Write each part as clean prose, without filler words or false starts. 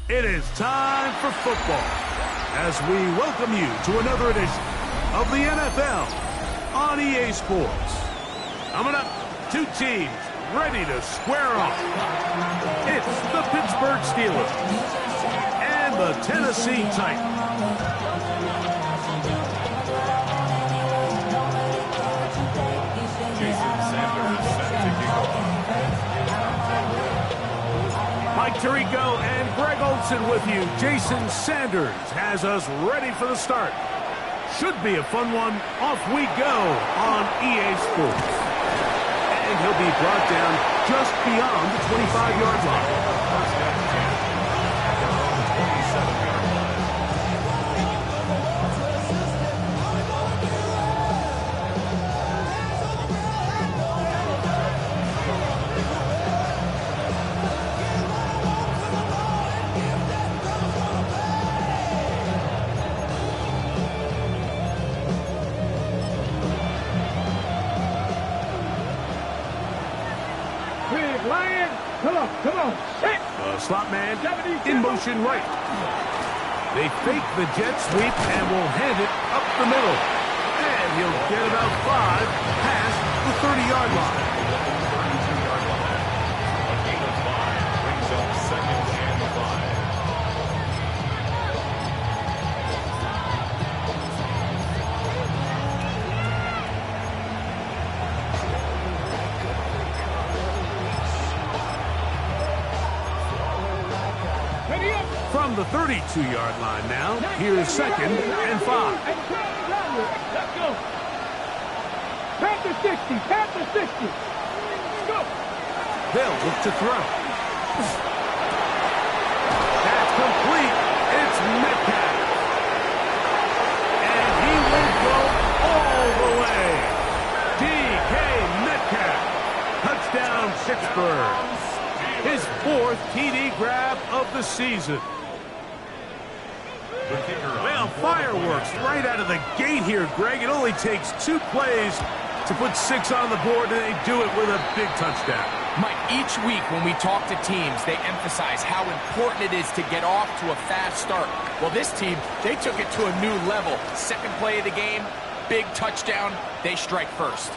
It is time for football as we welcome you to another edition of the NFL on EA Sports. Coming up, two teams ready to square off. It's the Pittsburgh Steelers and the Tennessee Titans. Mike Tirico and Greg Olson with you. Jason Sanders has us ready for the start. Should be a fun one. Off we go on EA Sports. And he'll be brought down just beyond the 25-yard line. Come on. The slot man in motion right. They fake the jet sweep and will hand it up the middle. And he'll get about 5 past the 30-yard line. A gain of 5 brings up 2nd and 5. From the 32-yard line now, here's 2nd and 5. Let's go. Past the 60. Go. They'll look to throw. That's complete. It's Metcalf. And he will go all the way. DK Metcalf. Touchdown, Pittsburgh. His 4th TD grab of the season. Well, fireworks right out of the gate here, Greg. It only takes 2 plays to put 6 on the board, and they do it with a big touchdown. Mike, each week when we talk to teams, they emphasize how important it is to get off to a fast start. Well, this team, they took it to a new level. 2nd play of the game, big touchdown, they strike first.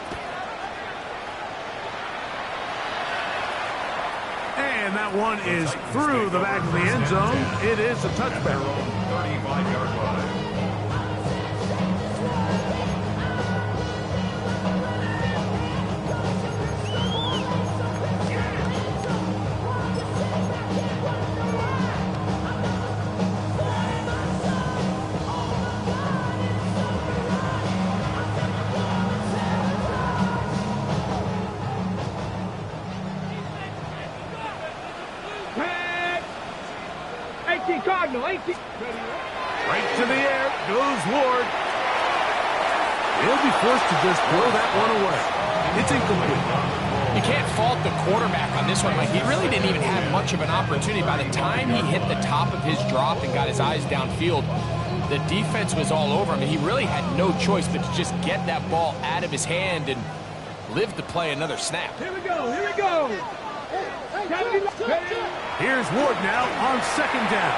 And that one is through the back of the end zone. It is a touchback. 35-yard line. Cardinal, 18. Right to the air goes Ward. He'll be forced to just throw that one away. It's incomplete. You can't fault the quarterback on this one, Mike. He really didn't even have much of an opportunity. By the time he hit the top of his drop and got his eyes downfield, the defense was all over him. He really had no choice but to just get that ball out of his hand and live to play another snap. Here we go. Here's Ward now on 2nd down.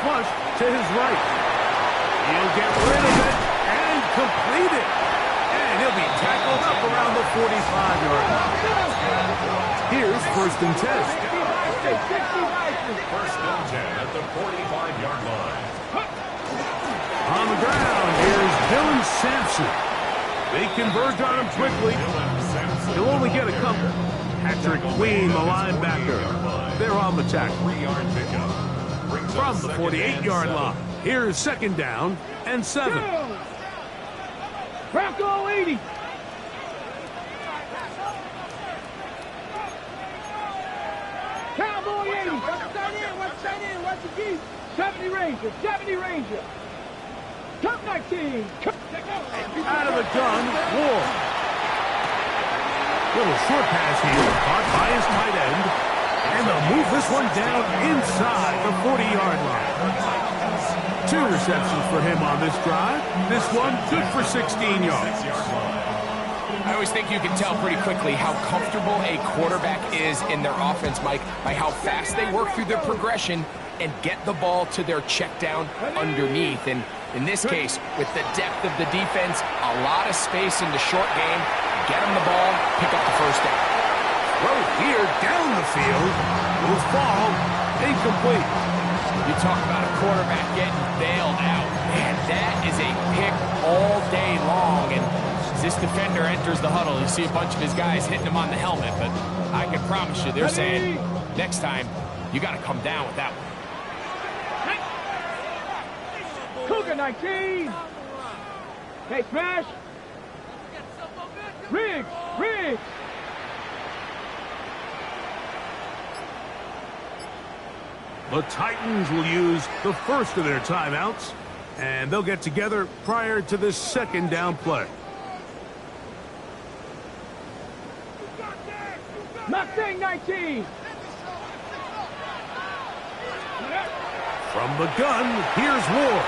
Flush to his right. He'll get rid of it and complete it. And he'll be tackled up around the 45-yard line. Here's 1st and 10. First and 10 at the 45-yard line. On the ground, here's Dylan Sampson. They converge on him quickly. He'll only get a couple. Patrick Queen, the linebacker. They're on the tackle. 3-yard pickup. From the 48-yard line, here's 2nd down and 7. Bronco 80. Cowboy 80. What's that in? What's the key? 70 Ranger. Cup 19. Out of the gun, Ward. Little short pass here, caught by his tight end. And they'll move this one down inside the 40-yard line. 2 receptions for him on this drive. This one good for 16 yards. I always think you can tell pretty quickly how comfortable a quarterback is in their offense, Mike, by how fast they work through their progression and get the ball to their check down underneath. And in this case, with the depth of the defense, a lot of space in the short game, get them the ball, pick up the first down. Throw here down the field will fall incomplete. You talk about a quarterback getting bailed out. Man, that is a pick all day long. And as this defender enters the huddle, you see a bunch of his guys hitting him on the helmet. But I can promise you, they're saying, next time, you got to come down with that one. Cougar 19. Hey, smash. Riggs. The Titans will use the first of their timeouts, and they'll get together prior to this second down play. Mustang 19. From the gun, here's Ward.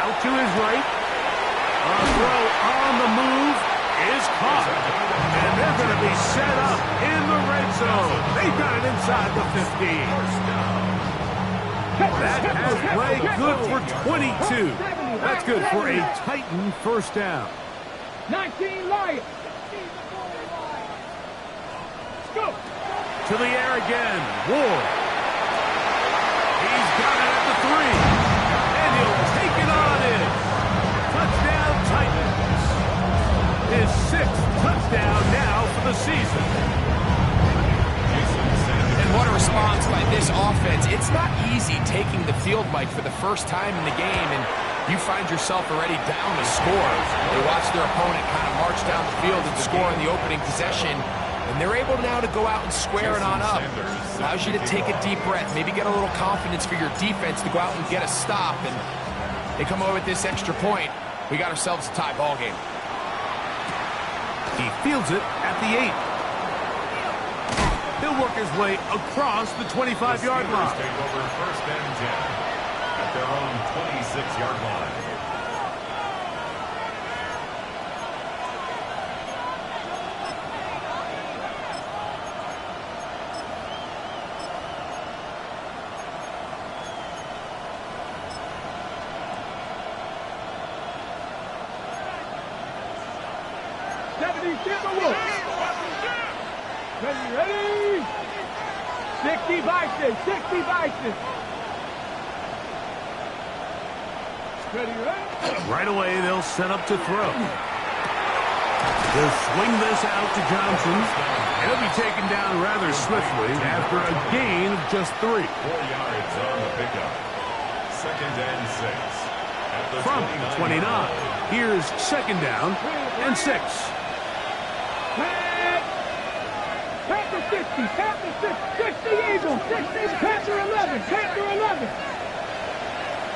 Out to his right. A throw on the move is caught. And they're going to be set up in the red zone. They've got it inside the 15. That has play good for 22. That's good for a Titan first down. 19 Lions. Go. To the air again. Ward. He's got it at the 3. And he'll take it on in. Touchdown Titans. His 6th touchdown now for the season. And what a response by this offense. It's not easy taking the field, Mike, for the first time in the game, and you find yourself already down to score. They watch their opponent kind of march down the field and score in the opening possession, and they're able now to go out and square it on up. Allows you to take a deep breath, maybe get a little confidence for your defense to go out and get a stop, and they come away with this extra point. We got ourselves a tie ball game. He fields it at the 8. He'll work his way across the 25-yard line. Take over first and 10 at their own 26-yard line. Ready? 60 Bison. Ready? Right away, they'll set up to throw. They'll swing this out to Johnson. He'll be taken down rather swiftly after a gain of just 3. 4 yards on the pickup. Second and 6. At the From 29. Here's second down and 6. Panther 60, 60 Eagles, 60, Panther 11,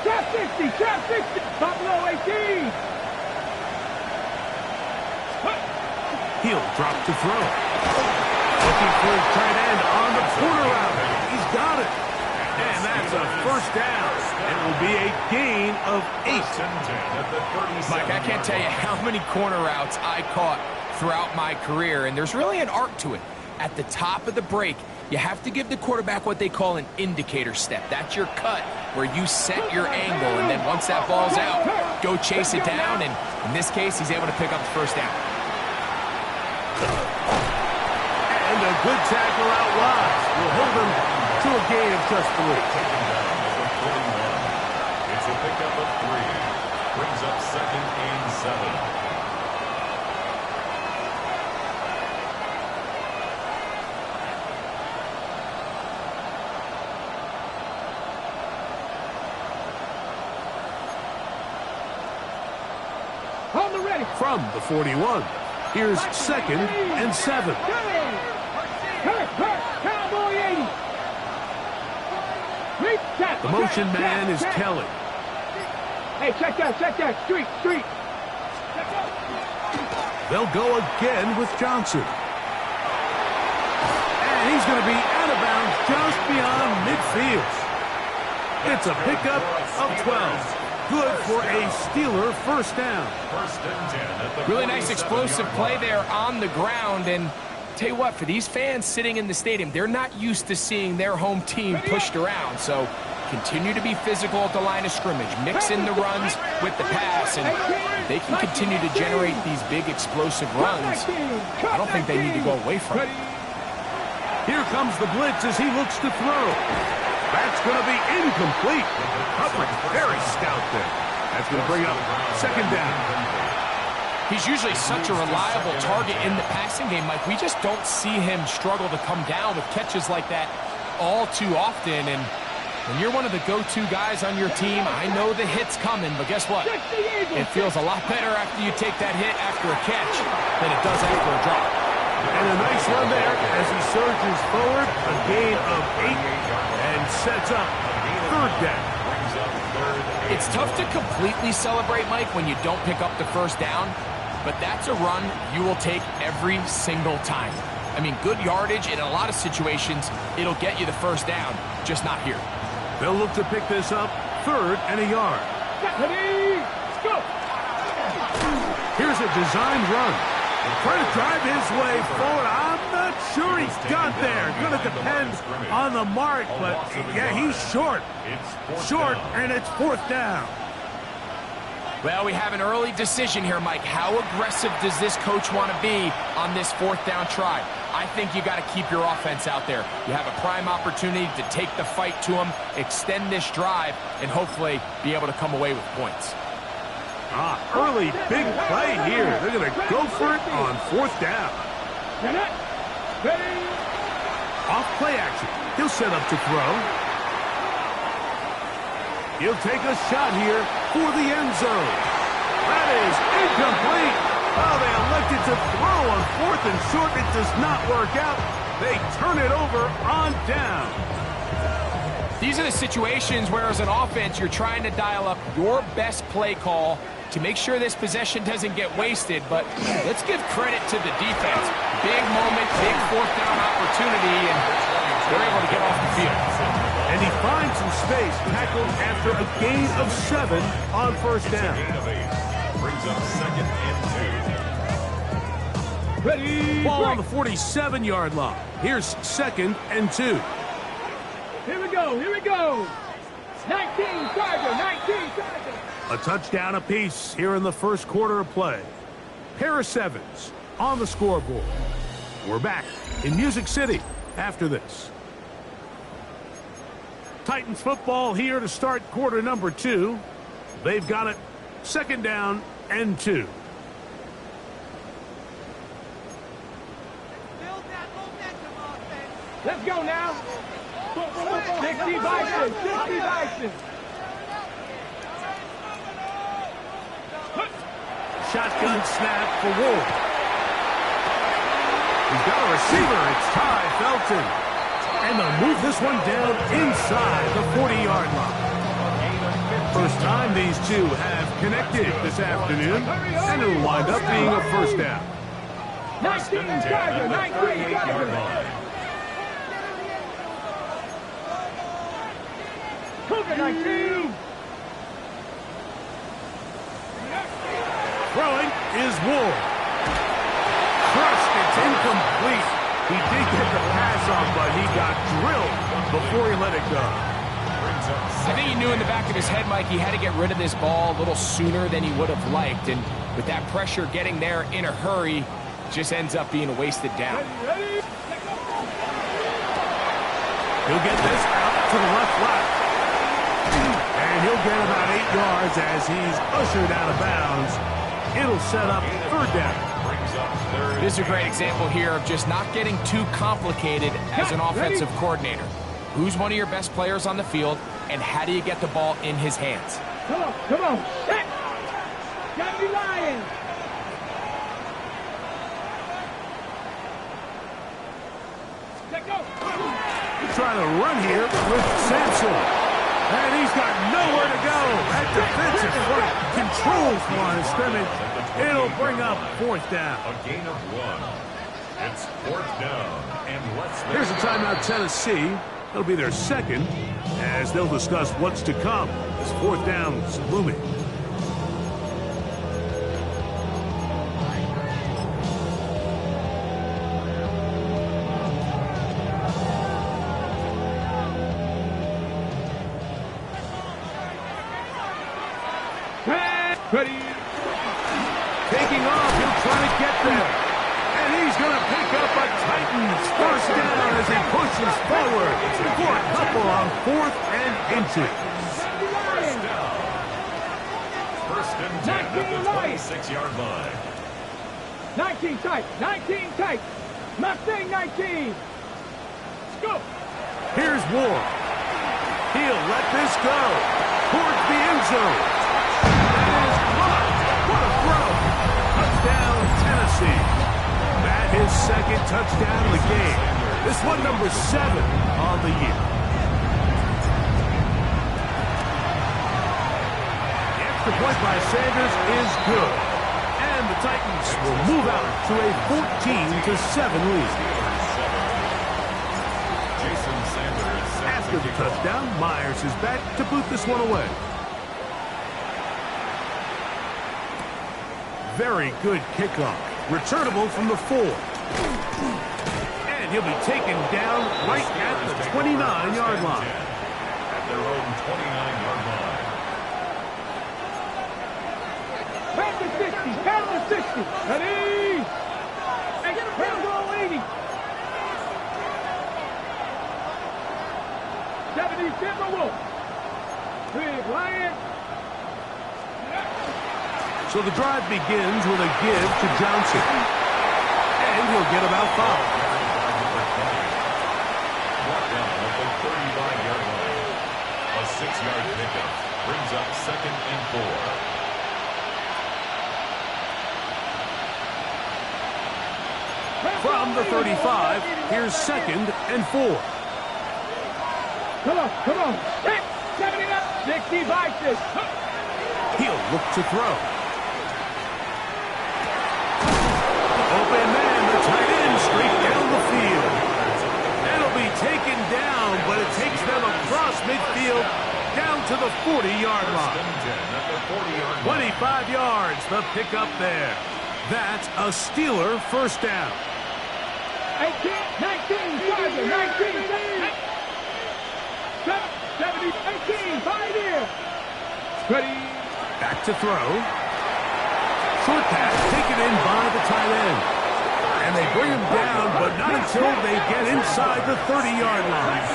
Trap 60, Buffalo 18. He'll drop to throw. Looking for his tight end on the corner route. He's got it. And that's a first down. It will be a gain of 8. Mike, I can't tell you how many corner routes I caught throughout my career, and there's really an art to it. At the top of the break, you have to give the quarterback what they call an indicator step. That's your cut, where you set your angle, and then once that ball's out, go chase it down, and in this case, he's able to pick up the first down. And a good tackle out wide will hold him to a gain of just 3. It's a pickup of 3. Brings up second and 7. From the 41, here's second and 7. Cowboy 80. The motion man is Kelly. Hey, check that. Street. They'll go again with Johnson. And he's going to be out of bounds just beyond midfield. It's a pickup of 12. good for a Steeler first down. First and 10 at the Really nice 47-yard explosive play line. there on the ground. And tell you what, for these fans sitting in the stadium, they're not used to seeing their home team pushed around. So continue to be physical at the line of scrimmage. Mix in the runs with the pass, and they can continue to generate these big explosive runs. I don't think they need to go away from it. Here comes the blitz as he looks to throw. That's going to be incomplete. Coverage very stout there. That's going to bring up second down. He's usually such a reliable target in the passing game, Mike. We just don't see him struggle to come down with catches like that all too often. And when you're one of the go-to guys on your team, I know the hit's coming, but guess what? It feels a lot better after you take that hit after a catch than it does after a drop. And a nice run there as he surges forward, a gain of 8, and sets up third down. It's tough to completely celebrate, Mike, when you don't pick up the first down, but that's a run you will take every single time. I mean, good yardage in a lot of situations, it'll get you the first down, just not here. They'll look to pick this up, third and a yard. Ready, go! Here's a designed run. Trying to drive his way forward. I'm not sure he's got there. Going to depend on the mark, but yeah, he's short. Short, and it's fourth down. Well, we have an early decision here, Mike. How aggressive does this coach want to be on this fourth down try? I think you got to keep your offense out there. You have a prime opportunity to take the fight to him, extend this drive, and hopefully be able to come away with points. Early big play here. They're going to go for it on fourth down. Ready, Off play action. He'll set up to throw. He'll take a shot here for the end zone. That is incomplete. Oh, they elected to throw on fourth and short. It does not work out. They turn it over on down. These are the situations where, as an offense, you're trying to dial up your best play call to make sure this possession doesn't get wasted. But let's give credit to the defense. Big moment, big fourth down opportunity, and they're able to get off the field. And he finds some space, tackled after a gain of 7 on first down. Gain of 8. Brings up second and 2. ready, Ball on break. the 47-yard line. Here's second and 2. Here we go, here we go. 19 Charger, 19 Charger. A touchdown apiece here in the first quarter of play. Pair of sevens on the scoreboard. We're back in Music City after this. Titans football here to start quarter number 2. They've got it second down and 2. Let's go now. 60 Bison, 60 Bison. Shotgun snap for Wolf. He's got a receiver. It's Ty Felton. And they'll move this one down inside the 40-yard line. First time these two have connected this afternoon, and it'll wind up being a first down. 19 Charger, 19 Charger. Cougar 19. Throwing is Ward. Crushed, it's incomplete. He did get the pass off, but he got drilled before he let it go. I think he knew in the back of his head, Mike, he had to get rid of this ball a little sooner than he would have liked. And with that pressure getting there in a hurry, just ends up being a wasted down. Ready? He'll get this out to the left flat. And he'll get about 8 yards as he's ushered out of bounds. It'll set up third down. This is a great example here of just not getting too complicated as an offensive coordinator. Who's one of your best players on the field, and how do you get the ball in his hands? Come on, come on. Set. Gotta be lying. Let go. He's trying to run here with Sampson. And he's got nowhere to go. That defensive front controls the line of scrimmage. It'll bring up fourth down. A gain of 1. It's fourth down. And let's Here's a timeout, Tennessee. It'll be their second. as they'll discuss what's to come as fourth down's looming. Ready. Taking off, he'll try to get there. And he's going to pick up a Titans first down as he pushes forward for a couple on 4th and inches. First and 10 at the 26-yard line. 19 tight. 19 tight. Mustang 19. Let's go. Here's Ward. He'll let this go towards the end zone. That is blocked. What a throw. Touchdown, Tennessee. That is second touchdown of the game. This one number 7 on the year. The extra point by Sanders is good. And the Titans will move out to a 14-7 lead. After the touchdown, Myers is back to boot this one away. Very good kickoff. Returnable from the 4. And he'll be taken down right at the 29-yard line. At their own 29-yard line. Pound the 60. Pound the 60. Ready. And pound all 80. 70 Timberwolf. Big Lion. So the drive begins with a give to Johnson. And he'll get about 5. Brought down at the 35-yard line. A 6-yard pickup brings up 2nd and 4. From the 35, here's 2nd and 4. Come on, come on. 70 up. 60 Vices. He'll look to throw. Open man, the tight end, straight down the field. That'll be taken down, but it takes them across midfield down to the 40-yard line. 25 yards, the pickup there. That's a Steeler first down. 18, 19, 19, 70, 18, 5 here. Ready. Back to throw. Short pass taken in by the tight end. And they bring him down, but not until they get inside the 30-yard line.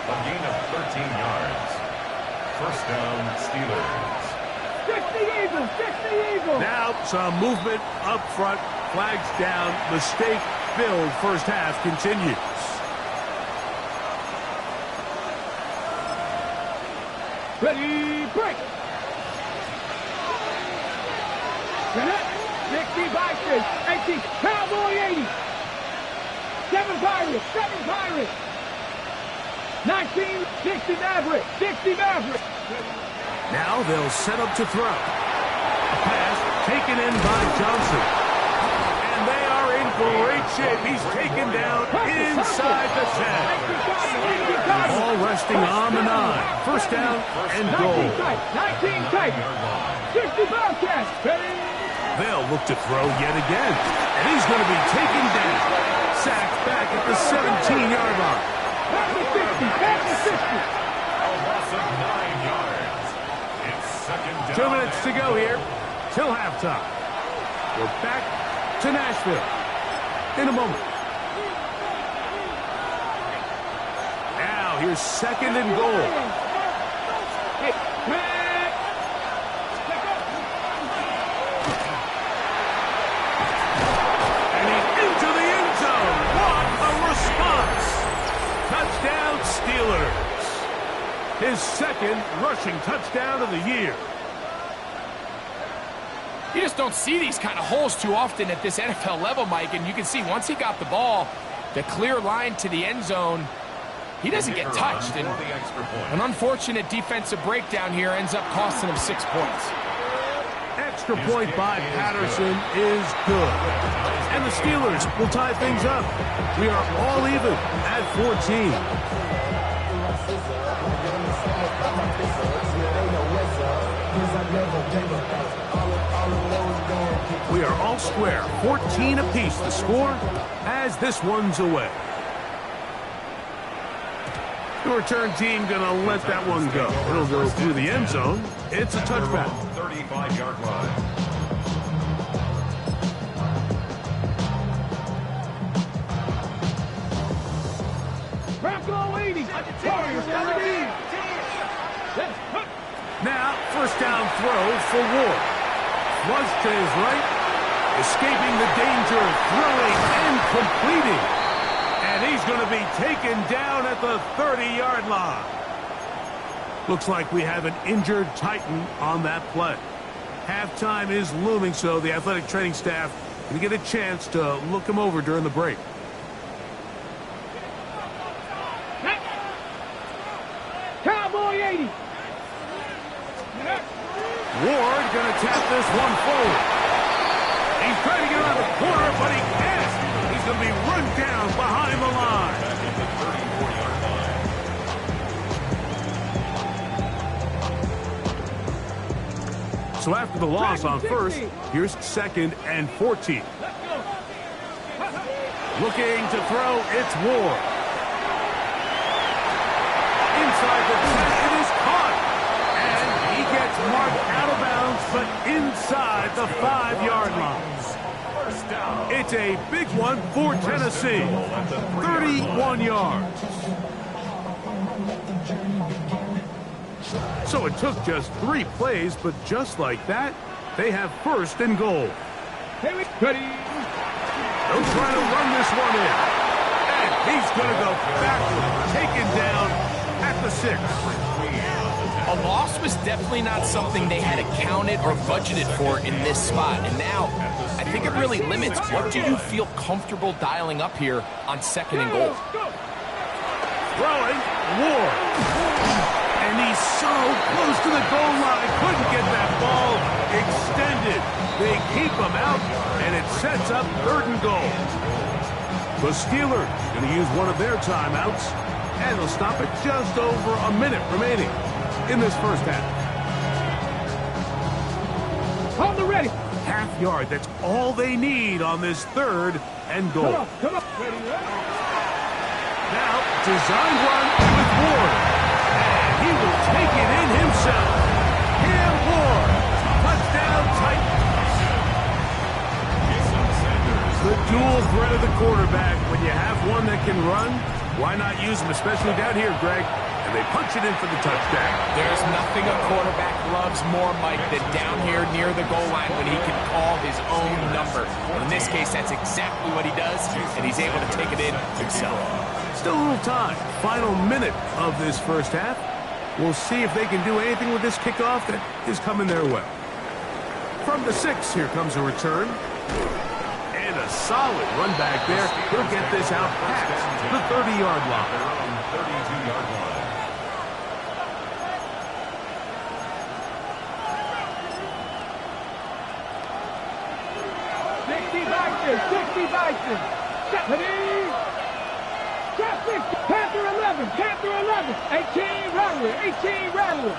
A gain of 13 yards. First down, Steelers. 60 Eagles, 60 Eagles. Now some movement up front. Flags down. Mistake-filled first half continues. Ready, break. 60 Vices, 18, Cowboy 80. 7 Pirates, 7 Pirates. 19, 60 Maverick, 60 Maverick. Now they'll set up to throw. A pass taken in by Johnson. And they are in great shape. He's taken down inside the 10. Ball resting on the 9. First down and goal. 19 tight. 60 Bobcats. They'll look to throw yet again. And he's going to be taken down. Sacked back at the 17-yard line. Back to 60. Back to 60. A loss of 9 yards. It's second down. 2 minutes to go here till halftime. We're back to Nashville in a moment. Now here's 2nd and goal. Hey, And he's into the end zone. What a response. Touchdown Steelers. His 2nd rushing touchdown of the year. You just don't see these kind of holes too often at this NFL level, Mike, and you can see once he got the ball, the clear line to the end zone, he doesn't get touched. And an unfortunate defensive breakdown here ends up costing him 6 points. Extra point by Patterson is good. And the Steelers will tie things up. We are all even at 14. We are all square, 14 apiece the score as this one's away. The return team gonna let that one go. It'll go through the end zone. It's a touchback. 35-yard line. Bronco 80. Warriors got the lead. Now, first down throw for Ward. Flush to his right, escaping the danger, throwing and completing. And he's going to be taken down at the 30-yard line. Looks like we have an injured Titan on that play. Halftime is looming, so the athletic training staff can get a chance to look him over during the break. Cowboy 80. Ward going to tap this one forward. He's trying to get around the corner, but he can't. He's going to be run down behind the line. Back at the 34-yard line. So after the loss on first, here's 2nd and 14. Looking to throw, it's Ward. Inside the 10, it is caught. And he gets marked out of bounds, but inside the 5-yard line. It's a big one for Tennessee. 31 yards. So it took just 3 plays, but just like that, they have 1st and goal. Ready. They'll try to run this one in. And he's going to go backward, taken down at the 6. A loss was definitely not something they had accounted or budgeted for in this spot. And now, I think it really limits what do you feel comfortable dialing up here on 2nd and goal. Throwing, Ward. And he's so close to the goal line. Couldn't get that ball extended. They keep him out, and it sets up 3rd and goal. The Steelers going to use one of their timeouts, and they'll stop it just over a minute remaining in this first half. Hold the ready. Half yard, that's all they need on this 3rd and goal. Come on. Now, design run with Ward. And he will take it in himself. Cam Ward. Touchdown Titans. The dual threat of the quarterback. When you have one that can run, why not use him, especially down here, Greg? And they punch it in for the touchdown. There's nothing a quarterback loves more, Mike, than down here near the goal line when he can call his own number. In this case, that's exactly what he does, and he's able to take it in himself. Still a little time. Final minute of this first half. We'll see if they can do anything with this kickoff that is coming their way. From the 6, here comes a return. And a solid run back there. He'll get this out past the 30-yard line. 32-yard line. 60 Bison. Ready. Trap 60. Panther 11. Panther 11. 18 Rattler. 18 Rattler.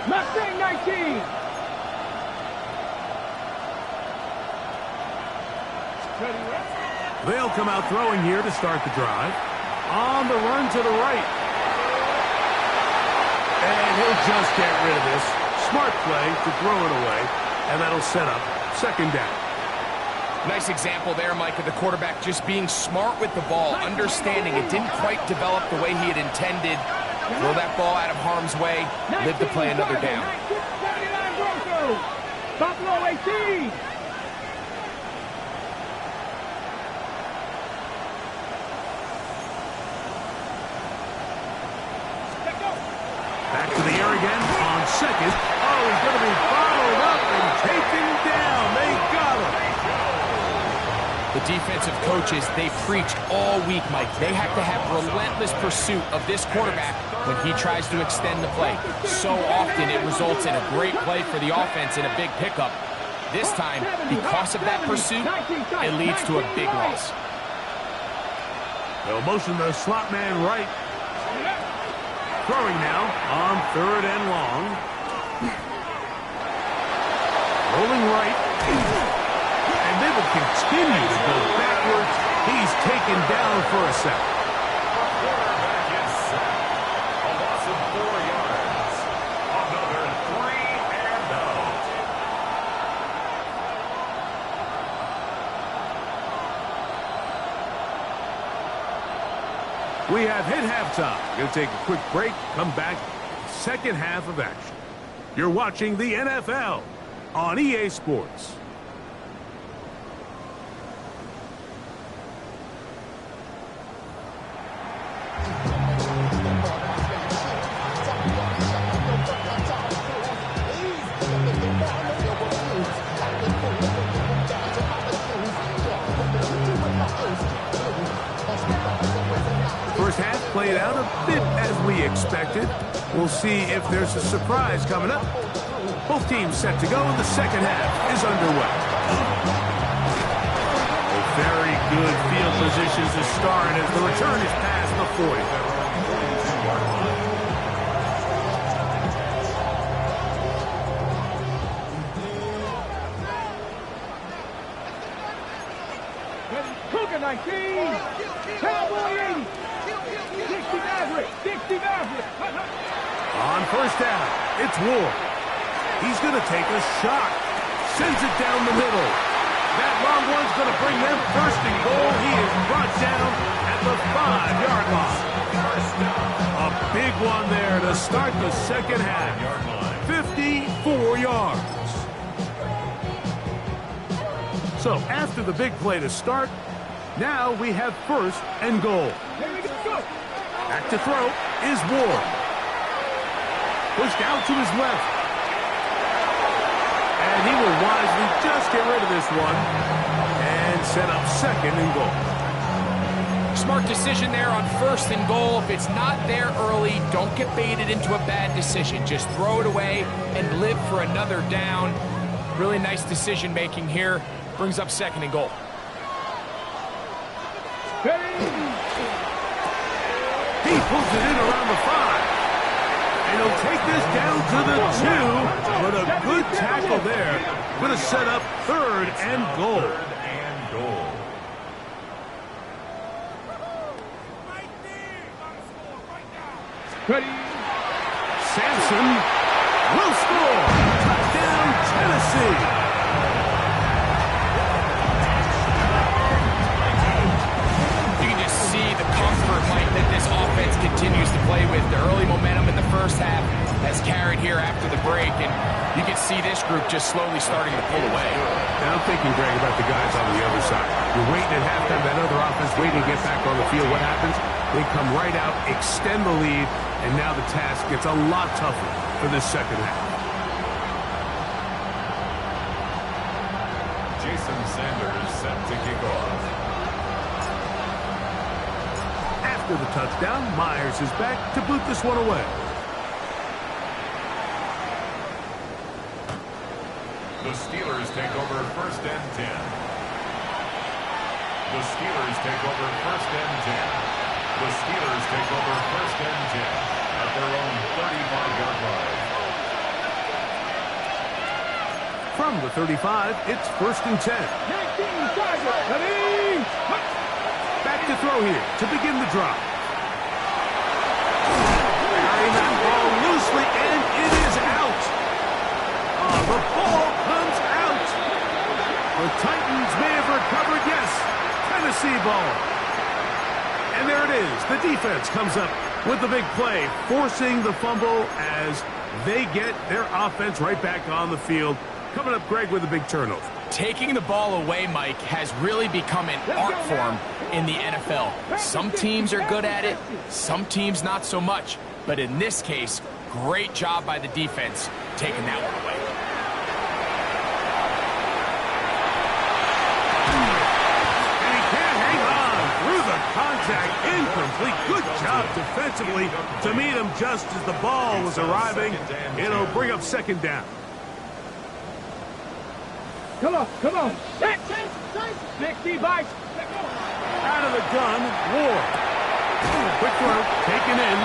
Mustang 19. Ready. They'll come out throwing here to start the drive. On the run to the right. And he'll just get rid of this. Smart play to throw it away. And that'll set up 2nd down. Nice example there, Mike, of the quarterback just being smart with the ball, understanding it didn't quite develop the way he had intended. Throw that ball out of harm's way, live to play another down. 79 Broncos. Buffalo 18. Back to the air again on 2nd. Oh, he's going to be followed up and taken down. They got him. The defensive coaches, they preach all week, Mike. They have to have relentless pursuit of this quarterback when he tries to extend the play. So often it results in a great play for the offense and a big pickup. This time, because of that pursuit, it leads to a big loss. They'll motion the slot man right. throwing now on 3rd and long. Rolling right. And they will continue to go backwards. He's taken down for a sack. Quarterback is sacked. A loss of 4 yards. Another 3 and out. We have hit halftime. Going to take a quick break. Come back. Second half of action. You're watching the NFL on EA Sports. First half played out a bit as we expected. We'll see if there's a surprise coming up. Both teams set to go, and the second half is underway. A very good field position to start as the return is past the 40. Cougar 19, Cowboy 80, 60 Maverick, 60 Maverick. On first down, it's Ward. He's going to take a shot. Sends it down the middle. That long one's going to bring them first and goal. He is brought down at the 5-yard line. A big one there to start the second half. 54 yards. So after the big play to start, now we have first and goal. Back to throw is Ward. Pushed out to his left. And he will wisely just get rid of this one and set up second and goal. Smart decision there on first and goal. If it's not there early, don't get baited into a bad decision. Just throw it away and live for another down. Really nice decision making here. Brings up second and goal. He pulls it in around the 5. And he'll take this down to the 2. But a good tackle there. Going to set up third and goal. Ready. Sampson will score. Touchdown, Tennessee. That this offense continues to play with. The early momentum in the first half has carried here after the break, and you can see this group just slowly starting to pull away. Now I'm thinking, Greg, about the guys on the other side. You're waiting at halftime, that other offense waiting to get back on the field. What happens? They come right out, extend the lead, and now the task gets a lot tougher for this second half. Jason Sanders set to kick off. After the touchdown, Myers is back to boot this one away. The Steelers take over first and 10. The Steelers take over first and 10. The Steelers take over first and 10 at their own 35-yard line. From the 35, it's first and 10. Back to throw here to begin the drive. Carrying that ball loosely, and it is out. The ball comes out. The Titans may have recovered, yes. Tennessee ball. And there it is. The defense comes up with the big play, forcing the fumble as they get their offense right back on the field. Coming up, Greg, with a big turnover. Taking the ball away, Mike, has really become an art form in the NFL. Some teams are good at it, some teams not so much. But in this case, great job by the defense taking that one away. And he can't hang on through the contact. Incomplete. Good job defensively to meet him just as the ball was arriving. It'll bring up second down. Come on. 60 bites. Out of the gun, Ward. Quick throw, taken in.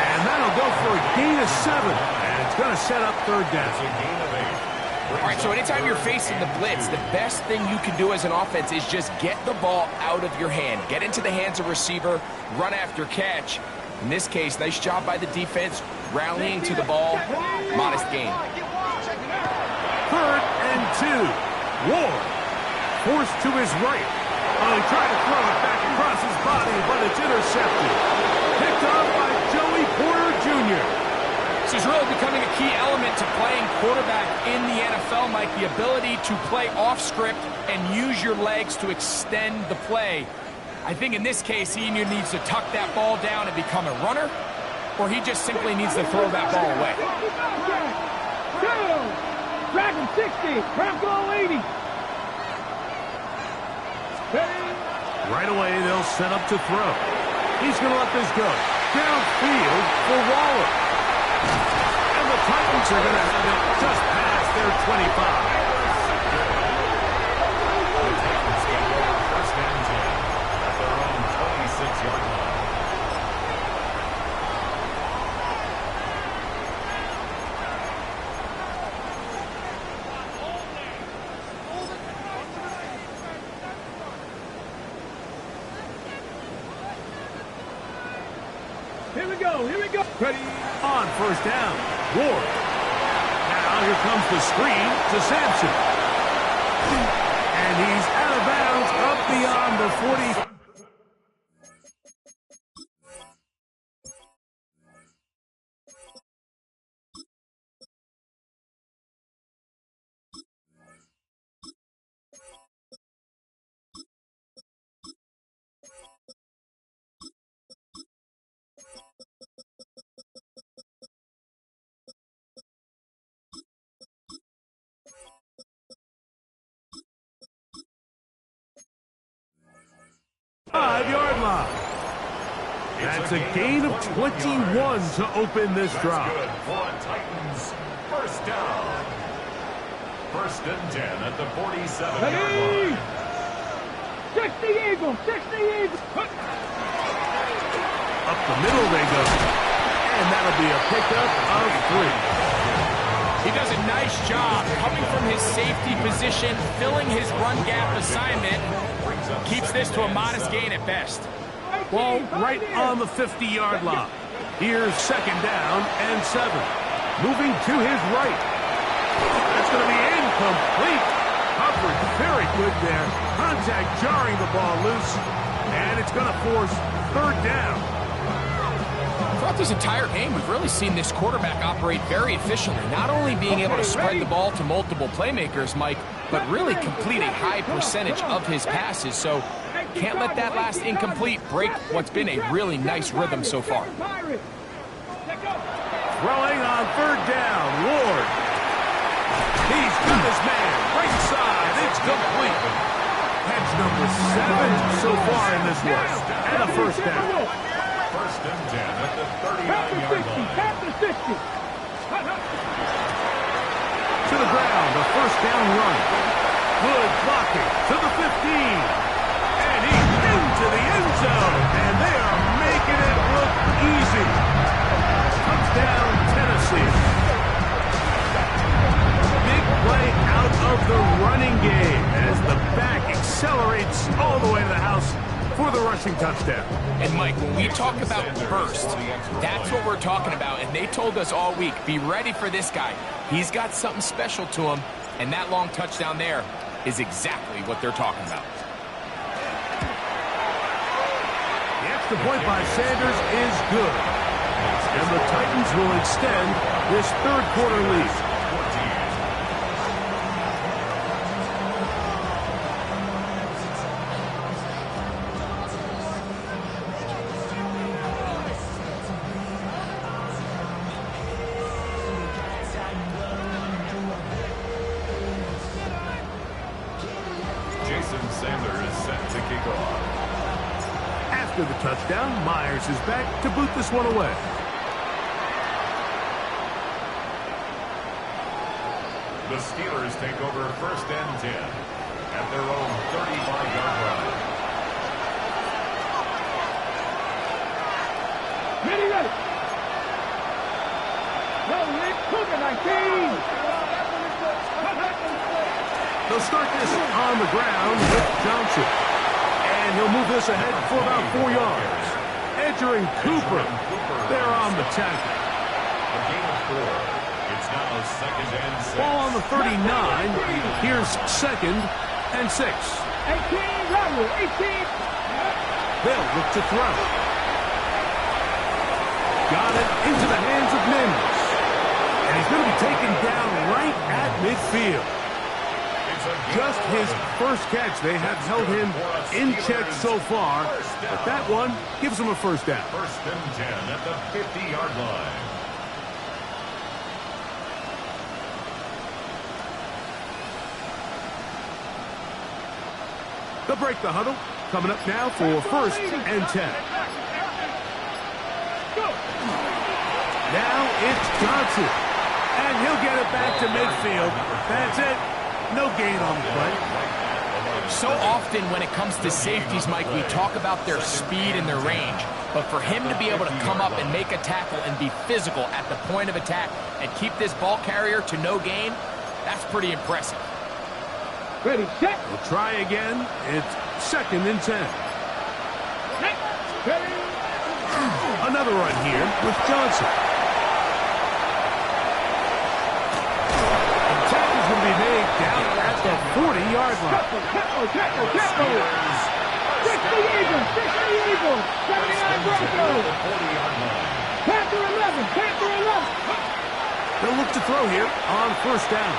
And that'll go for a gain of 7. And it's going to set up third down. It's a gain of 8. All right, so anytime you're facing the blitz, the best thing you can do as an offense is just get the ball out of your hand. Get into the hands of receiver, run after catch. In this case, nice job by the defense, rallying to the ball. Modest gain. 3rd and 2. Ward forced to his right. Oh, he tried to throw it back across his body, but it's intercepted. Picked off by Joey Porter Jr. This is really becoming a key element to playing quarterback in the NFL, Mike. The ability to play off script and use your legs to extend the play. I think in this case, he either needs to tuck that ball down and become a runner, or he just simply needs to throw that ball away. Dragon 60, Bronco 80. Right away, they'll set up to throw. He's going to let this go. Downfield for Waller. And the Titans are going to have it just past their 25. The Titans get over 1st and 10 at their own 26-yard line. Here we go, here we go. Ready on 1st down. Ward. Now here comes the screen to Sampson. And he's out of bounds up beyond the 40. Five-yard line. That's a gain of 21 to open this drive. Good for a Titans 1st down. 1st and 10 at the 47-yard line. 60 Eagles, 60 Eagles. Up the middle they go. And that'll be a pickup of 3. He does a nice job coming from his safety position, filling his run gap assignment. Keeps this to a modest gain at best. Ball right on the 50-yard line. Here's 2nd down and 7. Moving to his right. That's going to be incomplete. Coverage very good there. Contact jarring the ball loose. And it's going to force 3rd down. Throughout this entire game, we've really seen this quarterback operate very efficiently, not only being able to spread the ball to multiple playmakers, Mike, but really complete a high percentage of his passes. So can't let that last incomplete break what's been a really nice rhythm so far. Throwing on 3rd down, Ward. He's got his man, right side, it's complete. Catch number 7 so far in this one, and a 1st down. 1st and 10 at the 39-yard line. Tap the 60. To the ground, a 1st down run. Good blocking to the 15. And he's into the end zone. And they are making it look easy. Touchdown, Tennessee. Big play out of the running game as the back accelerates all the way to the house for the rushing touchdown. And Mike, when we talk about burst, that's what we're talking about. And they told us all week, be ready for this guy. He's got something special to him, and that long touchdown there is exactly what they're talking about. The extra point by Sanders is good. And the Titans will extend this 3rd quarter lead. After the touchdown, Myers is back to boot this one away. The Steelers take over 1st and 10 at their own 35-yard line. Ready. Cougar 19. They'll start this on the ground with Johnson. And he'll move this ahead for about 4 yards. Entering Cooper. They're on the tackle. A gain of 4. It's now 2nd and 6. Ball on the 39. Here's 2nd and 6. 18, Gado, 18. They'll look to throw. Got it into the hands of Mims. And he's going to be taken down right at midfield. Just his first catch. They have held him in check so far, but that one gives him a first down. 1st and 10 at the 50-yard line. They'll break the huddle. Coming up now for 1st and 10. Now it's Johnson. And he'll get it back to midfield. That's it. No gain on the play. So often when it comes to safeties, Mike, we talk about their speed and their range. But for him to be able to come up and make a tackle and be physical at the point of attack and keep this ball carrier to no gain, that's pretty impressive. Ready, set. We'll try again. It's 2nd and 10. Ready. Another run here with Johnson. The tackle's going to be made down at the 40-yard line. Tackle. 60 Eagles. 79 Broncos. 40-yard line. Panther 11. They'll look to throw here on 1st down.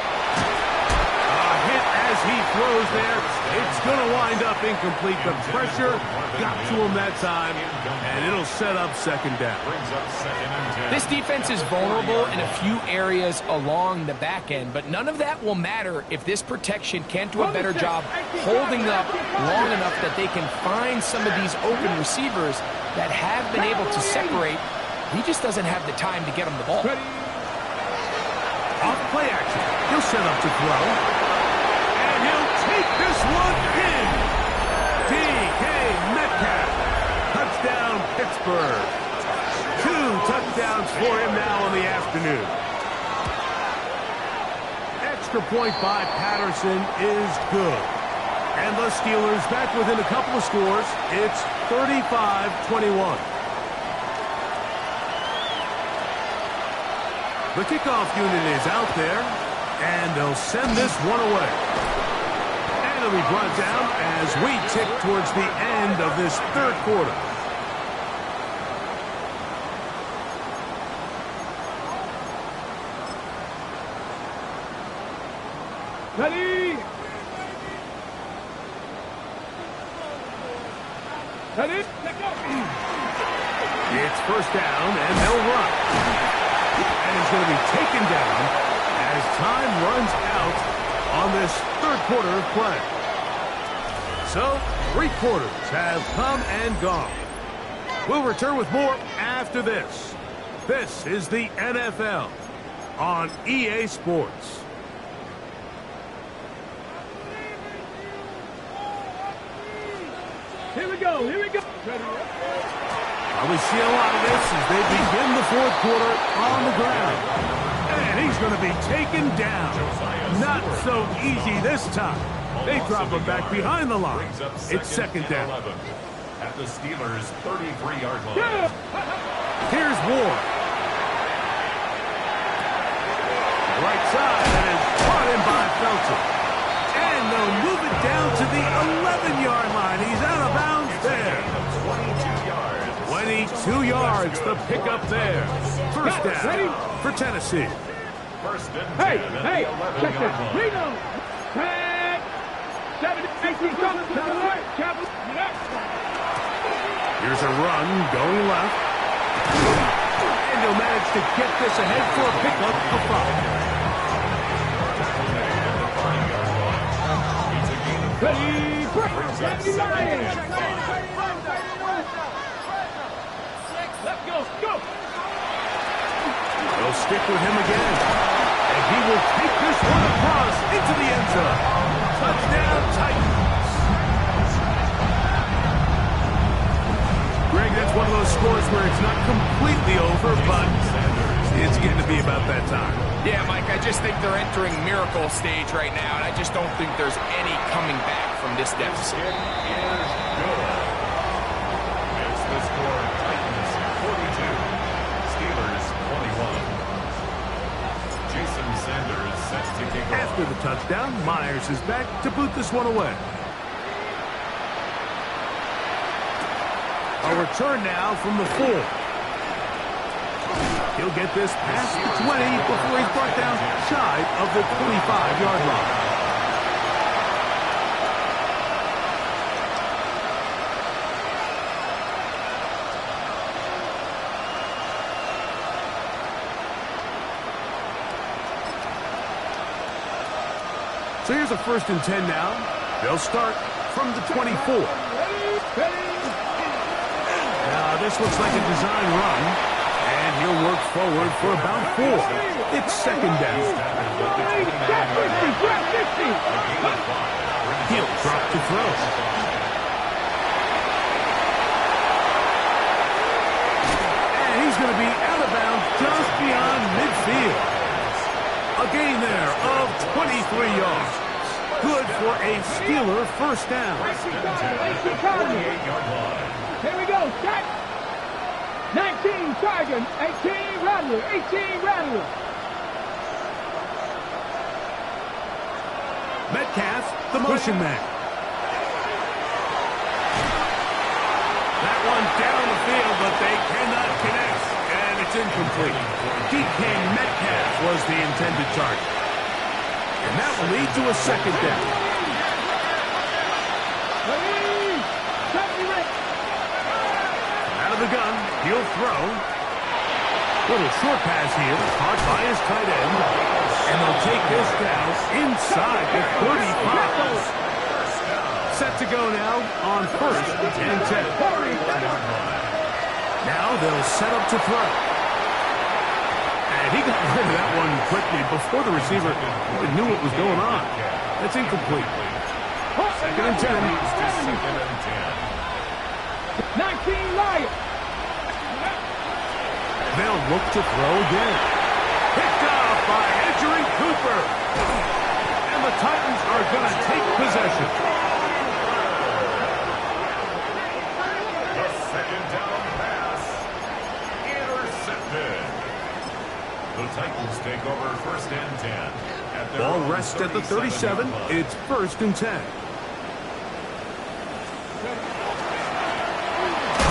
A hit as he throws there. It's going to wind up incomplete. The pressure got to him that time, and it'll set up 2nd down. Brings up 2nd and 10. This defense is vulnerable in a few areas along the back end, but none of that will matter if this protection can't do a better job holding up long enough that they can find some of these open receivers that have been able to separate. He just doesn't have the time to get him the ball. Off play action. He'll set up to throw. And he'll take this one in. D.K. Metcalf. Touchdown, Pittsburgh. 2 touchdowns for him now in the afternoon. Extra point by Patterson is good. And the Steelers back within a couple of scores. It's 35-21. The kickoff unit is out there, and they'll send this one away. And it'll be brought down as we tick towards the end of this 3rd quarter. Ready. It's 1st down, and they'll run. And he's going to be taken down as time runs out on this 3rd quarter of play. So, 3 quarters have come and gone. We'll return with more after this. This is the NFL on EA Sports. Here we go. We see a lot of this as they begin the 4th quarter on the ground. And he's going to be taken down. Not so easy this time. They drop him back behind the line. It's 2nd down. At the Steelers' 33-yard line. Here's Ward. Right side, and it's caught in by Felton. And they'll move it down to the 11-yard line. He's out of bounds there. 22 yards, the pickup there. 1st down for Tennessee. 1st and 10 Hey, at the check 11-yard this. line. Reno. Tag. 18 coming to the right. Chapel. Here's a run going left. And he'll manage to get this ahead for a pickup of 5. Ready. Let's go. They'll stick with him again. And he will take this one across into the end zone. Touchdown, Titans. Greg, that's one of those scores where it's not completely over, but it's getting to be about that time. Yeah, Mike, I just think they're entering miracle stage right now, and I just don't think there's any coming back from this deficit. It is good. It's the score, Titans 42, Steelers 21. Jason Sanders set to kick off. After the touchdown, Myers is back to boot this one away. A return now from the 4. He'll get this past the 20 before he's brought down shy of the 25-yard line. So here's a 1st and 10 now. They'll start from the 24. Now this looks like a design run, and he'll work forward for about 4. It's 2nd down. He'll drop to throw. And he's going to be out of bounds just beyond midfield. A gain there of 23 yards. Good for a Steeler 1st down. Here we go, set. 19 Tiger, 18 Rattler, 18 Rattler. Metcalf, the motion man. That one down the field, but they cannot connect, and it's incomplete. DK Metcalf was the intended target. And that will lead to a 2nd down. Out of the gun, he'll throw. Little short pass here, caught by his tight end. And they'll take this down inside the 35. Set to go now on 1st and 10. Now they'll set up to throw. And he got rid of that one quickly before the receiver even knew what was going on. That's incomplete. 2nd and 10. 19 Lions. They'll look to throw again. Picked off by Edgerrin Cooper. And the Titans are going to take possession. The 2nd down pass. Intercepted. The Titans take over 1st and 10. At their Ball own rests at the 37. It's 1st and 10.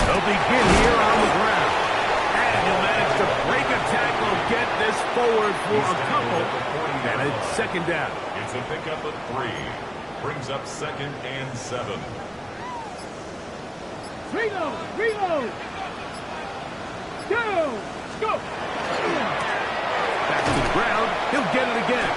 They'll begin here on the ground. And he'll manage to break a tackle, get this forward for a couple. And it's 2nd down. It's a pickup of 3. Brings up 2nd and 7. Reload. Go. Back to the ground. He'll get it again.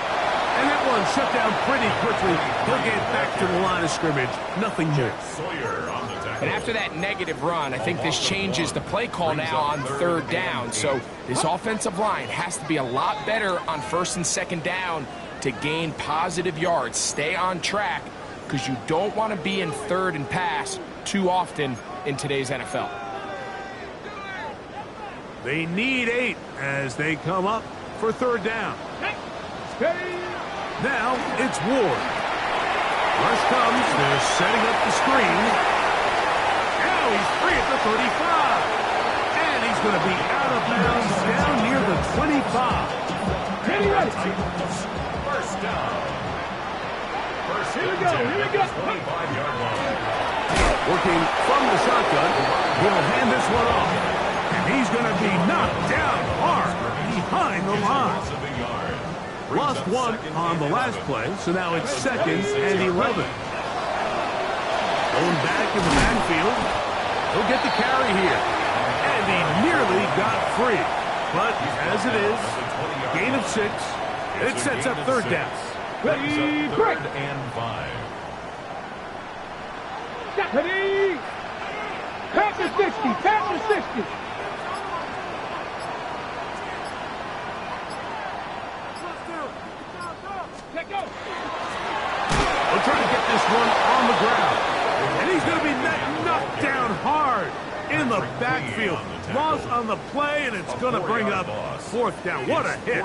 And that one shut down pretty quickly. He'll get back to the line of scrimmage. Nothing more. Sawyer on the tackle. And after that negative run, I think this changes the play call now on 3rd down. So this offensive line has to be a lot better on 1st and 2nd down to gain positive yards. Stay on track because you don't want to be in 3rd and pass too often in today's NFL. They need 8 as they come up for 3rd down. Now it's Ward. Rush comes. They're setting up the screen. Now he's free at the 35. And he's going to be out of bounds down near the 25. First down. Here we go. 25-yard line. Working from the shotgun. He'll hand this one off. And he's going to be knocked down hard behind the line. Lost one on the last play, so now it's 2nd and 11. Going back in the backfield. He'll get the carry here. And he nearly got free. But as it is, gain of 6. It sets up 3rd down. Ready, break. 3rd and 5. Ready. Pass to 60. Pass to 60. Let go. They'll try to get this one on the ground. And he's going to be knocked down hard in the backfield. Loss on the play, and it's going to bring up fourth down. What a hit.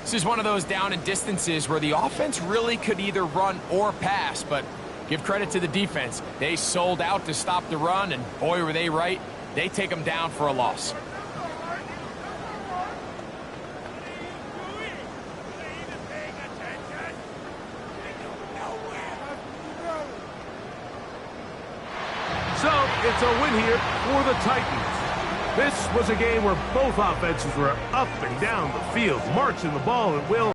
This is one of those down and distances where the offense really could either run or pass, but give credit to the defense. They sold out to stop the run, and boy, were they right. They take them down for a loss. So it's a win here for the Titans. This was a game where both offenses were up and down the field, marching the ball, and will